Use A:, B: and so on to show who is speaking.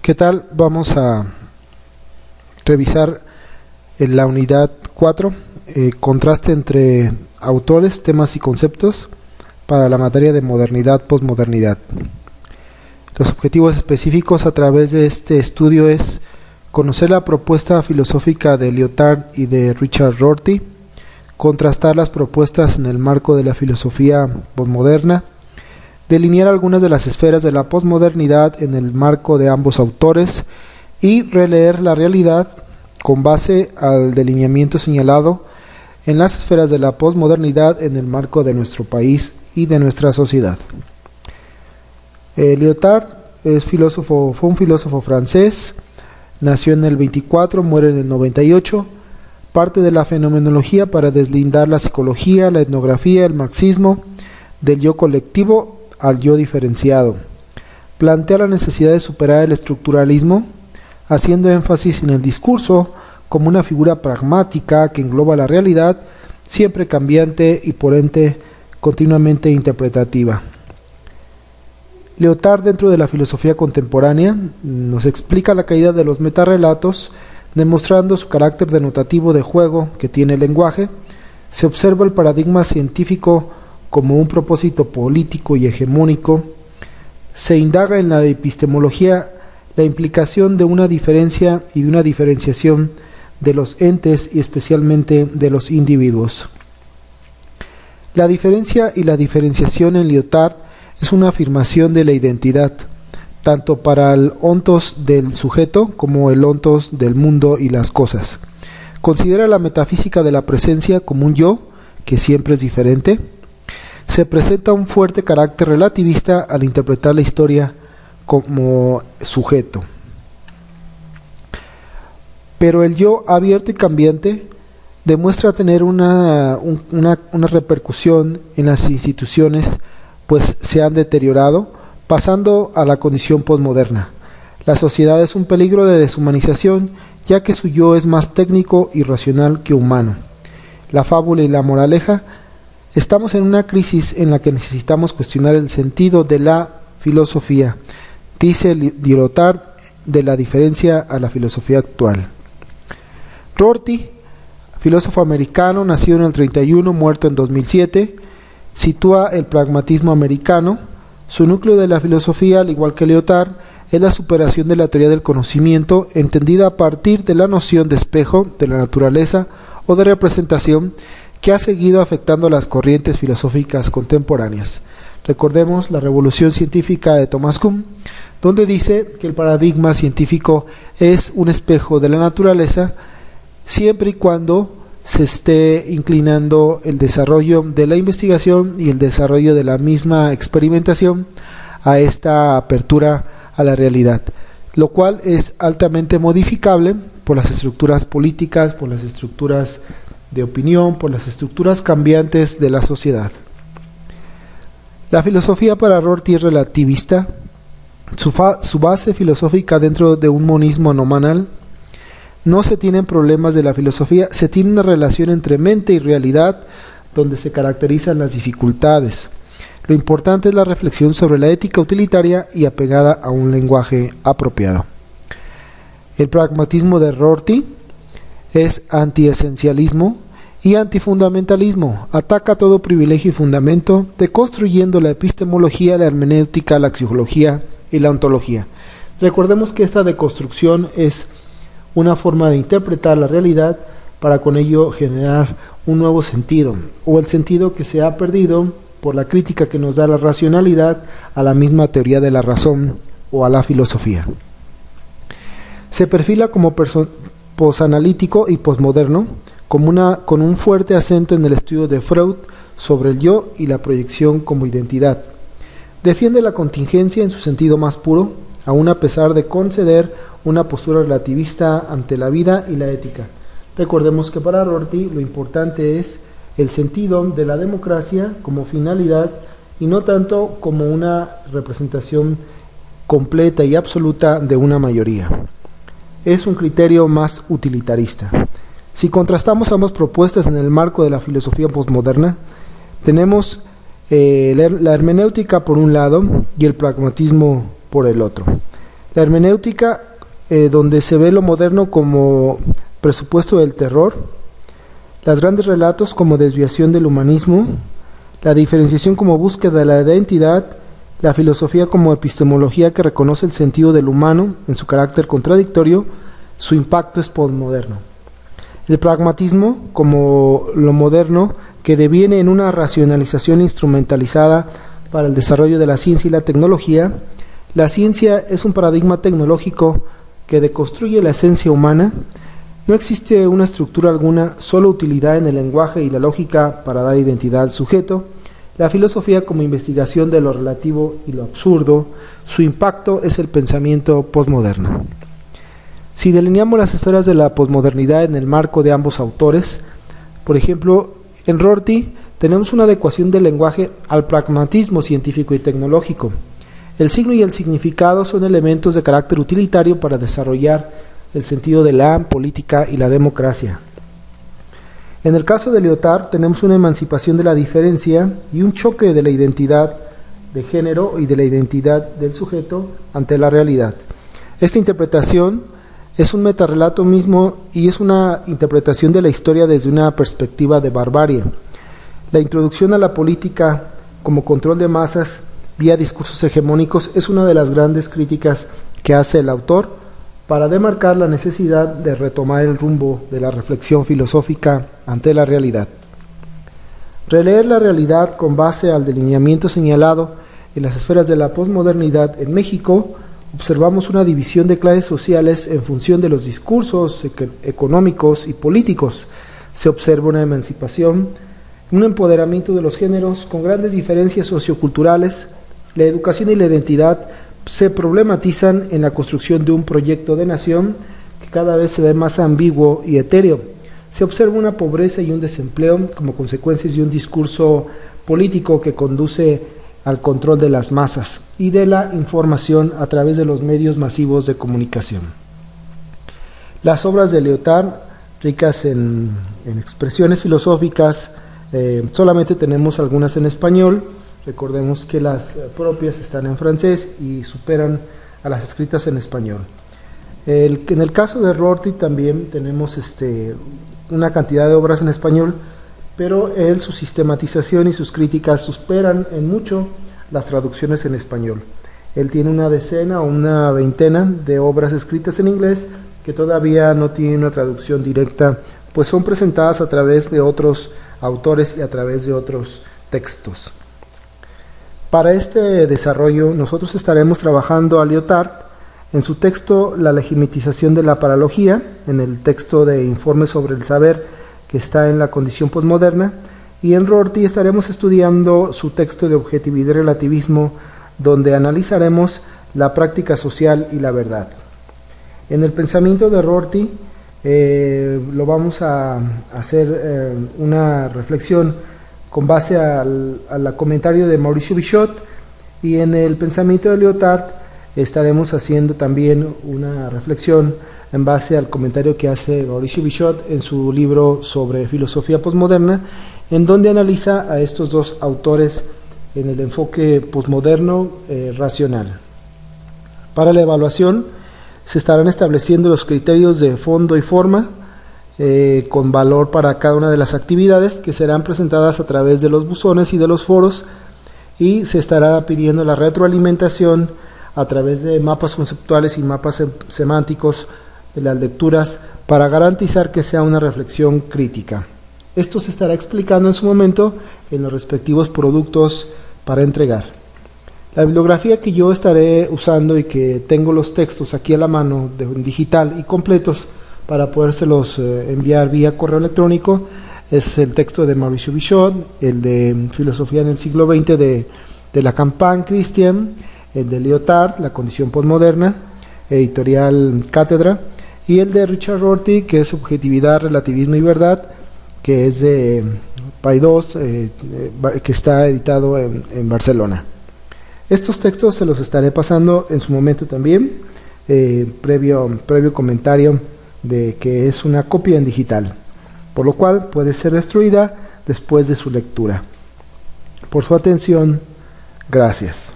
A: ¿Qué tal? Vamos a revisar en la unidad 4, contraste entre autores, temas y conceptos para la materia de modernidad-posmodernidad. Los objetivos específicos a través de este estudio es conocer la propuesta filosófica de Lyotard y de Richard Rorty, contrastar las propuestas en el marco de la filosofía posmoderna, delinear algunas de las esferas de la posmodernidad en el marco de ambos autores y releer la realidad con base al delineamiento señalado en las esferas de la posmodernidad en el marco de nuestro país y de nuestra sociedad. Lyotard fue un filósofo francés, nació en el 24, muere en el 98, parte de la fenomenología para deslindar la psicología, la etnografía, el marxismo, del yo colectivo al yo diferenciado. Plantea la necesidad de superar el estructuralismo, haciendo énfasis en el discurso como una figura pragmática que engloba la realidad, siempre cambiante y por ende continuamente interpretativa. Lyotard, dentro de la filosofía contemporánea, nos explica la caída de los metarrelatos, demostrando su carácter denotativo de juego que tiene el lenguaje. Se observa el paradigma científico como un propósito político y hegemónico. Se indaga en la epistemología la implicación de una diferencia y de una diferenciación de los entes y especialmente de los individuos. La diferencia y la diferenciación en Lyotard es una afirmación de la identidad, tanto para el ontos del sujeto como el ontos del mundo y las cosas. Considera la metafísica de la presencia como un yo que siempre es diferente. Se presenta un fuerte carácter relativista al interpretar la historia como sujeto. Pero el yo abierto y cambiante demuestra tener una repercusión en las instituciones, pues se han deteriorado, pasando a la condición posmoderna. La sociedad es un peligro de deshumanización, ya que su yo es más técnico y racional que humano. La fábula y la moraleja. Estamos en una crisis en la que necesitamos cuestionar el sentido de la filosofía, dice Lyotard, de la diferencia a la filosofía actual. Rorty, filósofo americano, nacido en el 31, muerto en 2007, sitúa el pragmatismo americano. Su núcleo de la filosofía, al igual que Lyotard, es la superación de la teoría del conocimiento, entendida a partir de la noción de espejo, de la naturaleza o de representación, que ha seguido afectando a las corrientes filosóficas contemporáneas. Recordemos la revolución científica de Thomas Kuhn, donde dice que el paradigma científico es un espejo de la naturaleza, siempre y cuando se esté inclinando el desarrollo de la investigación y el desarrollo de la misma experimentación a esta apertura a la realidad, lo cual es altamente modificable por las estructuras políticas, por las estructuras de opinión, por las estructuras cambiantes de la sociedad. La filosofía para Rorty es relativista. Su base filosófica dentro de un monismo anomalal. No se tienen problemas de la filosofía, se tiene una relación entre mente y realidad donde se caracterizan las dificultades. Lo importante es la reflexión sobre la ética utilitaria y apegada a un lenguaje apropiado. El pragmatismo de Rorty es antiesencialismo y antifundamentalismo. Ataca todo privilegio y fundamento, deconstruyendo la epistemología, la hermenéutica, la axiología y la ontología. Recordemos que esta deconstrucción es una forma de interpretar la realidad para con ello generar un nuevo sentido, o el sentido que se ha perdido por la crítica que nos da la racionalidad a la misma teoría de la razón o a la filosofía. Se perfila como posanalítico y posmoderno, con un fuerte acento en el estudio de Freud sobre el yo y la proyección como identidad. Defiende la contingencia en su sentido más puro, aun a pesar de conceder una postura relativista ante la vida y la ética. Recordemos que para Rorty lo importante es el sentido de la democracia como finalidad y no tanto como una representación completa y absoluta de una mayoría. Es un criterio más utilitarista. Si contrastamos ambas propuestas en el marco de la filosofía posmoderna, tenemos la hermenéutica por un lado y el pragmatismo por el otro. La hermenéutica, donde se ve lo moderno como presupuesto del terror, los grandes relatos como desviación del humanismo, la diferenciación como búsqueda de la identidad, la filosofía como epistemología que reconoce el sentido del humano en su carácter contradictorio, su impacto es posmoderno. El pragmatismo como lo moderno que deviene en una racionalización instrumentalizada para el desarrollo de la ciencia y la tecnología. La ciencia es un paradigma tecnológico que deconstruye la esencia humana. No existe una estructura alguna, solo utilidad en el lenguaje y la lógica para dar identidad al sujeto. La filosofía como investigación de lo relativo y lo absurdo, su impacto es el pensamiento posmoderno. Si delineamos las esferas de la posmodernidad en el marco de ambos autores, por ejemplo, en Rorty tenemos una adecuación del lenguaje al pragmatismo científico y tecnológico. El signo y el significado son elementos de carácter utilitario para desarrollar el sentido de la política y la democracia. En el caso de Lyotard tenemos una emancipación de la diferencia y un choque de la identidad de género y de la identidad del sujeto ante la realidad. Esta interpretación es un metarrelato mismo y es una interpretación de la historia desde una perspectiva de barbarie. La introducción a la política como control de masas vía discursos hegemónicos es una de las grandes críticas que hace el autor para demarcar la necesidad de retomar el rumbo de la reflexión filosófica ante la realidad. Releer la realidad con base al delineamiento señalado en las esferas de la posmodernidad en México, observamos una división de clases sociales en función de los discursos económicos y políticos. Se observa una emancipación, un empoderamiento de los géneros con grandes diferencias socioculturales. La educación y la identidad se problematizan en la construcción de un proyecto de nación que cada vez se ve más ambiguo y etéreo. Se observa una pobreza y un desempleo como consecuencias de un discurso político que conduce al control de las masas y de la información a través de los medios masivos de comunicación. Las obras de Lyotard, ricas en expresiones filosóficas, solamente tenemos algunas en español. Recordemos que las propias están en francés y superan a las escritas en español. En el caso de Rorty también tenemos una cantidad de obras en español, pero su sistematización y sus críticas superan en mucho las traducciones en español. Él tiene una decena o una veintena de obras escritas en inglés que todavía no tienen una traducción directa, pues son presentadas a través de otros autores y a través de otros textos. Para este desarrollo nosotros estaremos trabajando a Lyotard en su texto La legitimización de la paralogía, en el texto de Informe sobre el saber que está en la condición posmoderna, y en Rorty estaremos estudiando su texto de objetividad y relativismo, donde analizaremos la práctica social y la verdad. En el pensamiento de Rorty lo vamos a hacer una reflexión con base al comentario de Mauricio Bichot, y en el pensamiento de Lyotard estaremos haciendo también una reflexión en base al comentario que hace Mauricio Bichot en su libro sobre filosofía posmoderna, en donde analiza a estos dos autores en el enfoque posmoderno racional. Para la evaluación se estarán estableciendo los criterios de fondo y forma, con valor para cada una de las actividades que serán presentadas a través de los buzones y de los foros, y se estará pidiendo la retroalimentación a través de mapas conceptuales y mapas semánticos de las lecturas para garantizar que sea una reflexión crítica. Esto se estará explicando en su momento en los respectivos productos para entregar. La bibliografía que yo estaré usando y que tengo los textos aquí a la mano en digital y completos para podérselos enviar vía correo electrónico es el texto de Mauricio Bichot, el de Filosofía en el siglo XX de Lacan Christian, el de Lyotard, La condición posmoderna, editorial Cátedra, y el de Richard Rorty, que es Objetividad, Relativismo y Verdad, que es de Paidós, que está editado en Barcelona. Estos textos se los estaré pasando en su momento también, previo comentario de que es una copia en digital, por lo cual puede ser destruida después de su lectura. Por su atención, gracias.